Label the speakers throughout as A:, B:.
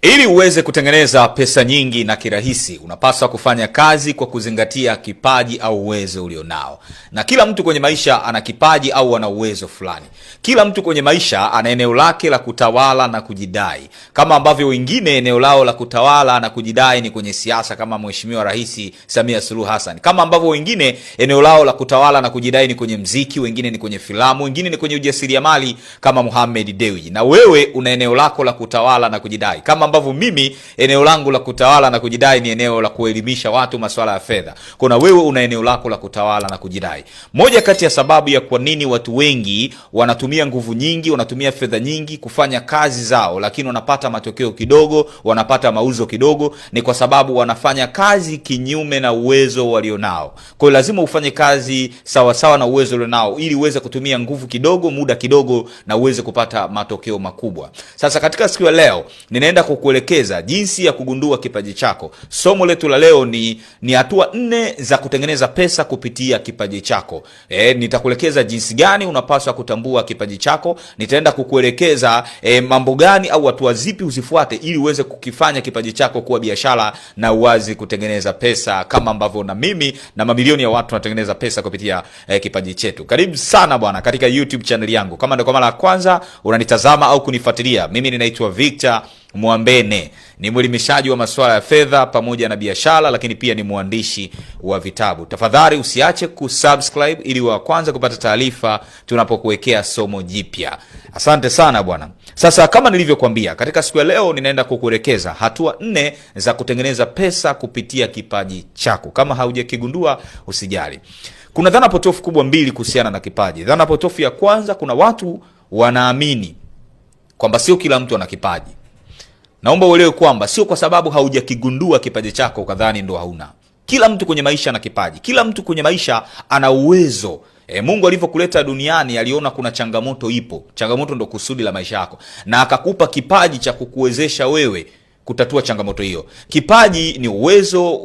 A: Ili uweze kutengeneza pesa nyingi na kirahisi, unapaswa kufanya kazi kwa kuzingatia kipaji au uwezo ulionao. Na kila mtu kwenye maisha ana kipaji au ana uwezo fulani. Kila mtu kwenye maisha ana eneo lake la kutawala na kujidai. Kama ambavyo wengine eneo lao la kutawala na kujidai ni kwenye siasa kama Mheshimiwa Rais Samia Suluhu Hassan. Kama ambavyo wengine eneo lao la kutawala na kujidai ni kwenye mziki, wengine ni kwenye filamu, wengine ni kwenye ujasiriamali kama Mohamed Dewji. Na wewe una eneo lako la kutawala na kujidai. Kama ambavyo mimi eneo langu la kutawala na kujidai ni eneo la kuelimisha watu masuala ya fedha. Kuna wewe una eneo lako la kutawala na kujidai. Moja kati ya sababu ya kwa nini watu wengi wanatumia nguvu nyingi, wanatumia fedha nyingi kufanya kazi zao, lakini wanapata matokeo kidogo, wanapata mauzo kidogo, ni kwa sababu wanafanya kazi kinyume na uwezo walionao. Kwa hiyo lazima ufanye kazi sawa sawa na uwezo ulionao ili uweze kutumia nguvu kidogo, muda kidogo, na uweze kupata matokeo makubwa. Sasa katika siku ya leo ninaenda kukuelekeza jinsi ya kugundua kipaji chako. Somo letu la leo ni hatua 4 za kutengeneza pesa kupitia kipaji chako. Nitakuelekeza jinsi gani unapaswa kutambua kipaji chako. Nitaenda kukuelekeza mambo gani au hatua zipi uzifuate ili uweze kukifanya kipaji chako kuwa biashara na uwazi kutengeneza pesa, kama ambavyo na mimi na mamilioni ya watu wanatengeneza pesa kupitia kipaji chetu. Karibu sana bwana katika YouTube channel yangu. Kama ndio kwa mara ya kwanza unanitazama au kunifuatilia, mimi ninaitwa Victor Mwambene. Ni mwelimishaji wa masuala ya fedha pamoja na biashara, lakini pia ni mwandishi wa vitabu. Tafadhali usiache kusubscribe ili wa kwanza kupata taarifa tunapokuwekea somo jipya. Asante sana bwana. Sasa kama nilivyokuambia, katika siku ya leo ninaenda kukuelekeza hatua 4 za kutengeneza pesa kupitia kipaji chako. Kama haujakigundua usijali. Kuna dhana potofu kubwa mbili kuhusiana na kipaji. Dhana potofu ya kwanza, kuna watu wanaamini kwamba sio kila mtu ana kipaji. Naomba uelewe kwamba sio kwa sababu haujakigundua kipaji chako ukadhani ndo hauna. Kila mtu kwenye maisha ana kipaji. Kila mtu kwenye maisha ana uwezo. Mungu alivyokuleta duniani aliona kuna changamoto ipo. Changamoto ndo kusudi la maisha yako. Na akakupa kipaji cha kukuwezesha wewe kutatua changamoto hiyo. Kipaji ni uwezo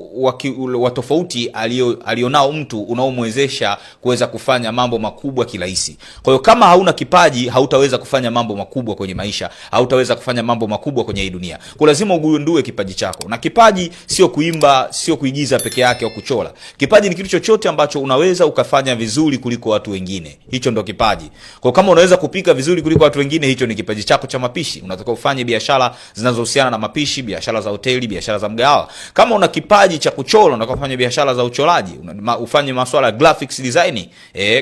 A: wa tofauti alionao mtu unaomwezesha kuweza kufanya mambo makubwa kirahisi. Kwa hiyo kama hauna kipaji, hautaweza kufanya mambo makubwa kwenye maisha, hautaweza kufanya mambo makubwa kwenye hii dunia. Kwa lazima ugundue kipaji chako. Na kipaji sio kuimba, sio kuigiza peke yake au kuchora. Kipaji ni kitu chochote ambacho unaweza ukafanya vizuri kuliko watu wengine. Hicho ndo kipaji. Kwa kama unaweza kupika vizuri kuliko watu wengine, hicho ni kipaji chako cha mapishi. Unataka ufanye biashara zinazohusiana na mapishi, biashara za hoteli, biashara za mgahawa. Kama una kipaji cha kuchora, unataka kufanya biashara za uchoraji, ufanye masuala ya graphics design,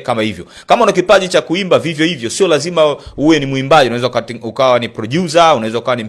A: kama hivyo. Kama una kipaji cha kuimba, vivyo hivyo. Sio lazima uwe ni muimbaji, unaweza ukawa ni producer, unaweza ukawa ni